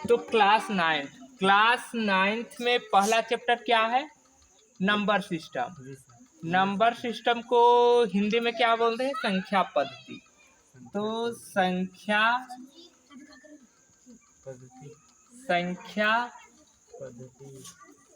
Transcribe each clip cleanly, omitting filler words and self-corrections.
तो class ninth में पहला चैप्टर क्या है? Number system. नंबर सिस्टम को हिंदी में क्या बोलते हैं? संख्या पद्धति। तो संख्या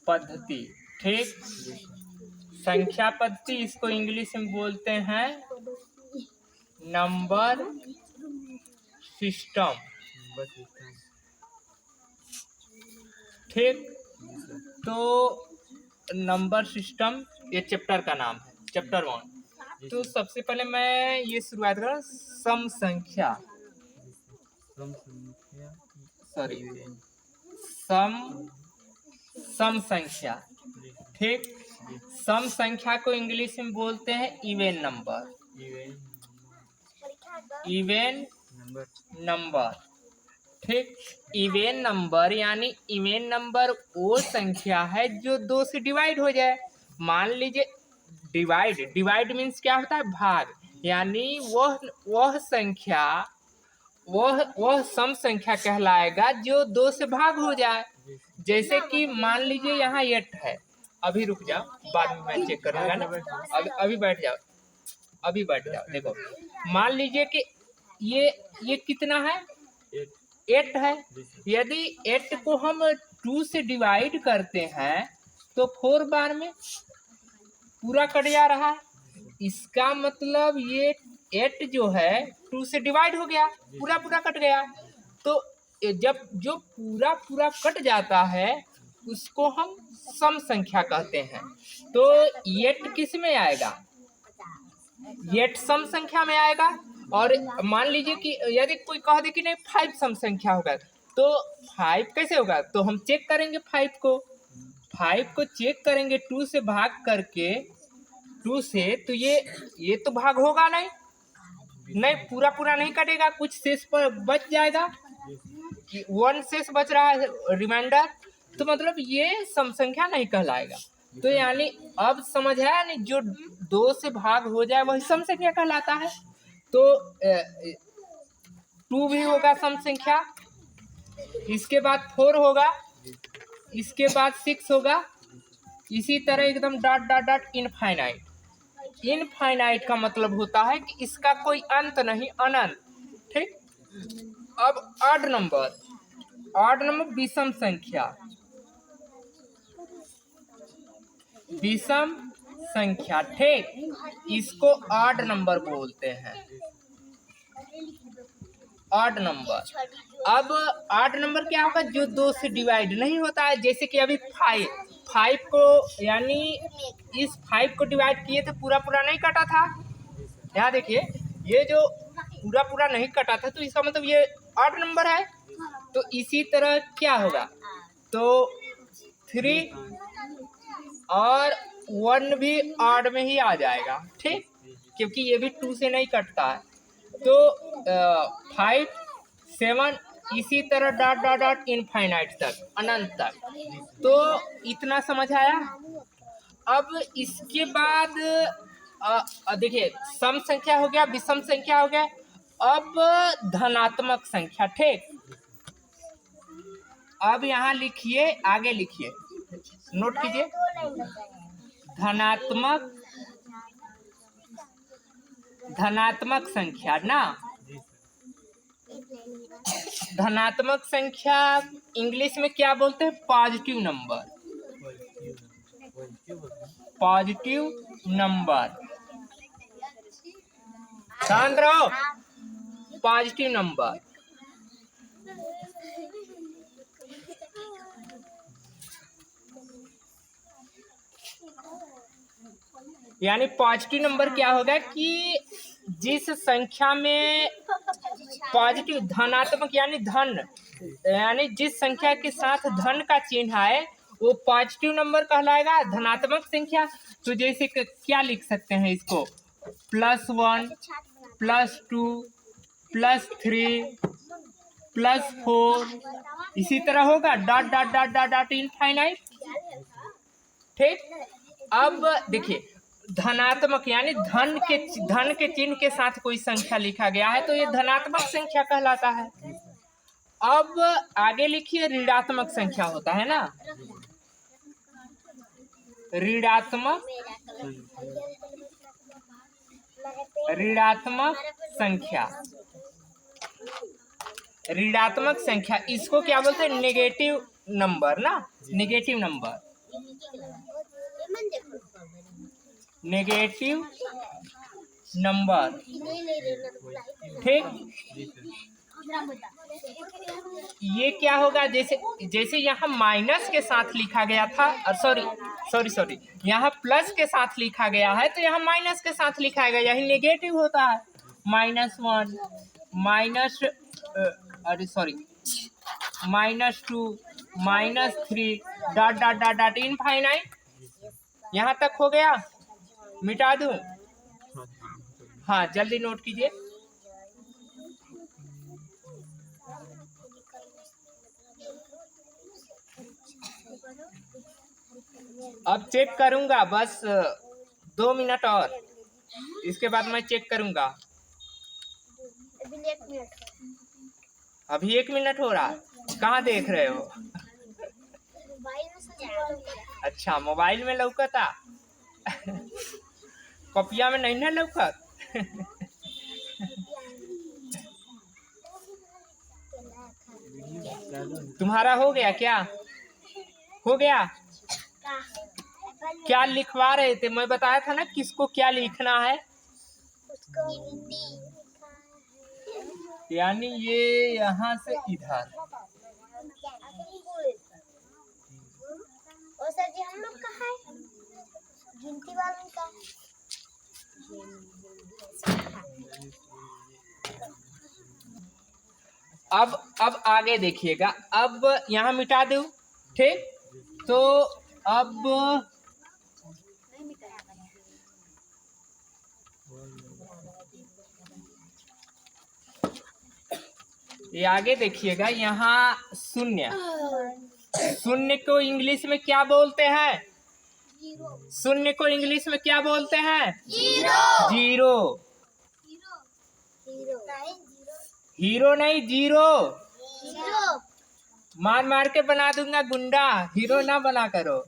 पद्धति, ठीक। संख्या पद्धति, इसको इंग्लिश में बोलते हैं नंबर सिस्टम, ठीक। तो नंबर सिस्टम ये चैप्टर का नाम है, चैप्टर 1। तो सबसे पहले मैं ये शुरुआत कर सम संख्या, सम संख्या, ठीक। सम संख्या को इंग्लिश में बोलते हैं इवेन नंबर, ठीक। इवेन नंबर यानी इवेन नंबर वो संख्या है जो 2 से डिवाइड हो जाए। मान लीजिए डिवाइड मीन्स क्या होता है? भाग। यानी वह संख्या, वह सम संख्या कहलाएगा जो 2 से भाग हो जाए। जैसे कि मान लीजिए यहाँ 8 है, अभी रुक जाओ, बाद में मैं चेक करूंगा ना। अभी बैठ जाओ, देखो मान लीजिए कि ये कितना है? 8 है। यदि 8 को हम 2 से डिवाइड करते हैं तो 4 बार में पूरा कट जा रहा है। इसका मतलब ये 8 जो है 2 से डिवाइड हो गया, पूरा कट गया। तो जब जो पूरा कट जाता है उसको हम सम संख्या कहते हैं। तो 8 किस में आएगा? 8 सम संख्या में आएगा। और मान लीजिए कि यदि कोई कह दे कि नहीं 5 सम संख्या होगा, तो 5 कैसे होगा? तो हम चेक करेंगे 5 को चेक करेंगे 2 से भाग करके, 2 से, तो ये तो भाग होगा नहीं, पूरा नहीं कटेगा, कुछ शेष पर बच जाएगा, 1 शेष बच रहा है रिमाइंडर, तो मतलब ये सम संख्या नहीं कहलाएगा। तो यानी अब समझ आया नहीं, जो 2 से भाग हो जाए वही सम संख्या कहलाता है। तो 2 भी होगा सम संख्या, इसके बाद 4 होगा, इसके बाद 6 होगा, इसी तरह एकदम डॉट इनफाइनाइट का मतलब होता है कि इसका कोई अंत नहीं, अनंत, ठीक। अब ऑड नंबर विषम संख्या, ठीक। इसको ऑड नंबर बोलते हैं, ऑड नंबर। अब ऑड नंबर क्या होगा? जो 2 से डिवाइड नहीं होता है। जैसे कि अभी 5 को, यानी इस 5 को डिवाइड किए थे, पूरा नहीं कटा था। यहाँ देखिए, ये जो पूरा नहीं कटा था, तो इसका मतलब ये ऑड नंबर है। तो इसी तरह क्या होगा? तो 3 और 1 भी ऑड में ही आ जाएगा, ठीक, क्योंकि ये भी 2 से नहीं कटता है। तो 5, 7, इसी तरह डॉट इनफाइनाइट तक, अनंत तक। तो इतना समझ आया। अब इसके बाद देखिए, सम संख्या हो गया, विषम संख्या हो गया। अब धनात्मक संख्या, ठीक। अब यहाँ लिखिए, आगे लिखिए, नोट कीजिए, धनात्मक संख्या ना। धनात्मक संख्या इंग्लिश में क्या बोलते हैं? पॉजिटिव नंबर, शांत रहो, पॉजिटिव नंबर। यानी पॉजिटिव नंबर क्या होगा कि जिस संख्या में पॉजिटिव, धनात्मक यानी धन, यानी जिस संख्या के साथ धन का चिन्ह है वो पॉजिटिव नंबर कहलाएगा, धनात्मक संख्या। तो जैसे क्या लिख सकते हैं इसको? +1, +2, +3, +4, इसी तरह होगा, डॉट इनफाइनाइट, ठीक। अब देखिए, धनात्मक यानी धन के चिन्ह के साथ कोई संख्या लिखा गया है तो ये धनात्मक संख्या कहलाता है। अब आगे लिखिए ऋणात्मक संख्या होता है ना, ऋणात्मक संख्या, ऋणात्मक संख्या इसको क्या बोलते हैं? नेगेटिव नंबर ना, नेगेटिव नंबर, नेगेटिव नंबर। ठीक, ये क्या होगा? जैसे यहाँ माइनस के साथ लिखा गया था, और सॉरी यहाँ प्लस के साथ लिखा गया है, तो यहाँ माइनस के साथ लिखा गया, यही नेगेटिव होता है। -1 -2 -3 dot dot dot dot infinite. यहाँ तक हो गया, मिटा दूं? हाँ, जल्दी नोट कीजिए। अब चेक करूंगा, बस 2 मिनट और, इसके बाद मैं चेक करूंगा। अभी 1 मिनट हो रहा। कहाँ देख रहे हो? अच्छा, मोबाइल में लौकता, कॉपिया में नहीं ना लौकत। तुम्हारा हो गया क्या? हो गया? क्या लिखवा रहे थे? मैं बताया था ना किसको क्या लिखना है, यानी ये यहाँ से इधर। और सर जी हम लोग का है गिनती वालों का। अब आगे देखिएगा, अब यहाँ मिटा दूं, ठीक? तो अब ये आगे देखिएगा, यहाँ शून्य, शून्य को इंग्लिश में क्या बोलते हैं? शून्य को इंग्लिश में क्या बोलते हैं? जीरो। हीरो नहीं, जीरो। मार के बना दूंगा गुंडा, हीरो ना बना करो,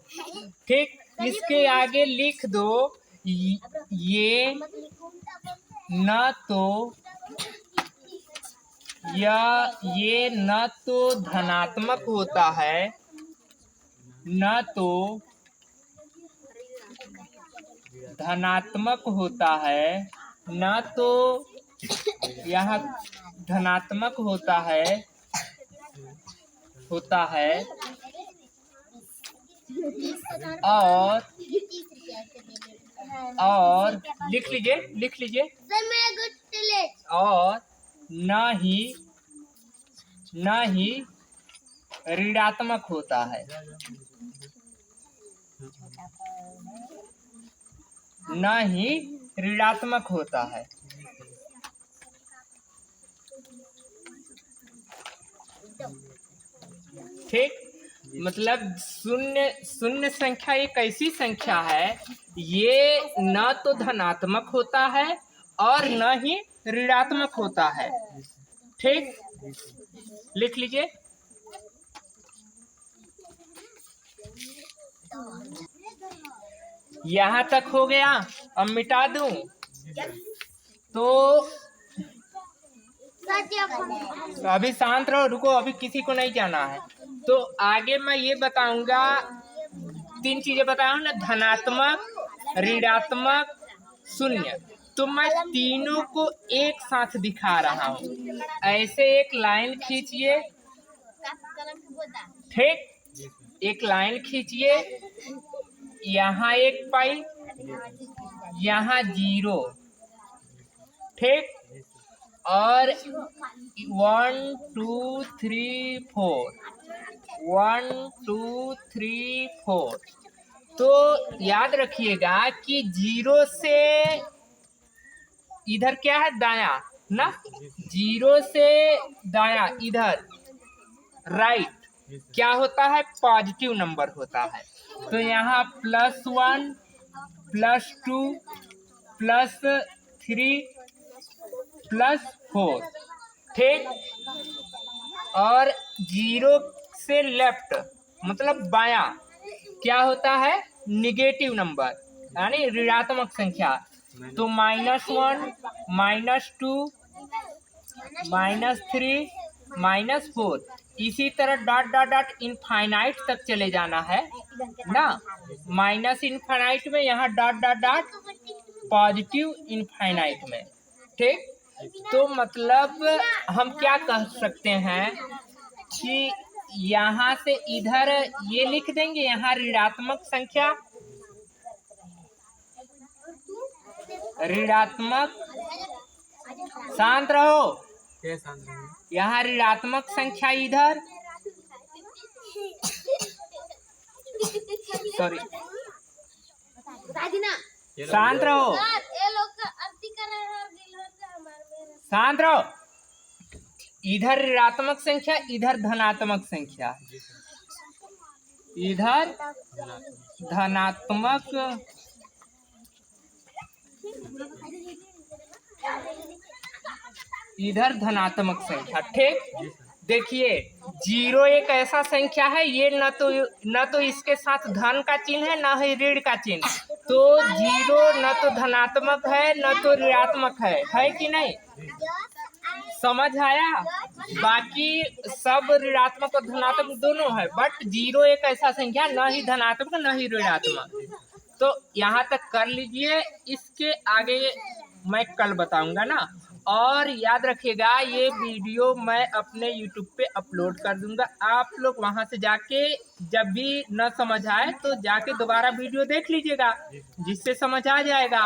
ठीक? इसके आगे लिख दो ये न तो, ये न तो धनात्मक होता है, न तो धनात्मक होता है, न तो यहाँ धनात्मक होता है और लिख लीजिए और न ही ऋणात्मक होता है, न ही ऋणात्मक होता है। ठीक, मतलब शून्य संख्या एक ऐसी संख्या है, ये न तो धनात्मक होता है और न ही ऋणात्मक होता है। ठीक, लिख लीजिए। यहाँ तक हो गया, अब मिटा दूं तो अभी शांत रहो, रुको, अभी किसी को नहीं जाना है। तो आगे मैं ये बताऊंगा, 3 चीजें बताऊं ना, धनात्मक, ऋणात्मक, शून्य। तो मैं तीनों को एक साथ दिखा रहा हूँ। ऐसे एक लाइन खींचिए, ठीक? एक लाइन खींचिए, यहाँ एक पाई, यहाँ 0, ठीक? और 1 2 3 4, 1 2 3 4। तो याद रखिएगा कि 0 से इधर क्या है, दाया ना, 0 से दाया इधर राइट क्या होता है? पॉजिटिव नंबर होता है। तो यहाँ +1 +2 +3 +4, ठीक? और 0 से लेफ्ट मतलब बायां क्या होता है? निगेटिव नंबर यानी ऋणात्मक संख्या। तो -1, -2, -3, -4 इसी तरह डॉट डॉट डॉट इनफाइनाइट तक चले जाना है ना। माइनस इनफाइनाइट में यहाँ dot dot dot positive infinite में। ठीक, तो मतलब हम क्या कह सकते हैं कि यहाँ से इधर ये लिख देंगे, यहाँ ऋणात्मक संख्या, ऋणात्मक, शांत रहो, यहाँ ऋणात्मक संख्या इधर, सॉरी शांत रहो, शांत रहो, इधर ऋणात्मक संख्या, इधर धनात्मक संख्या, इधर धनात्मक, इधर धनात्मक संख्या। ठीक, देखिए 0 एक ऐसा संख्या है, ये न तो इसके साथ धन का चिन्ह है, ना ही ऋण का चिन्ह। तो 0 न तो धनात्मक है न तो ऋणात्मक है कि नहीं? समझ आया? बाकी सब ऋणात्मक और धनात्मक दोनों है, बट 0 एक ऐसा संख्या न ही धनात्मक न ही ऋणात्मक। तो यहाँ तक कर लीजिए, इसके आगे मैं कल बताऊंगा ना। और याद रखिएगा, ये वीडियो मैं अपने YouTube पे अपलोड कर दूंगा, आप लोग वहां से जाके जब भी न समझ आए तो जाके दोबारा वीडियो देख लीजिएगा, जिससे समझ आ जाएगा।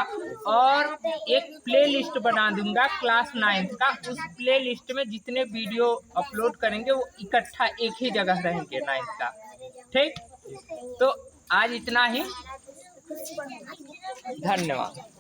और एक प्ले लिस्ट बना दूंगा क्लास 9th का, उस प्ले लिस्ट में जितने वीडियो अपलोड करेंगे वो इकट्ठा एक ही जगह रहेंगे 9th का। ठीक, तो आज इतना ही, धन्यवाद।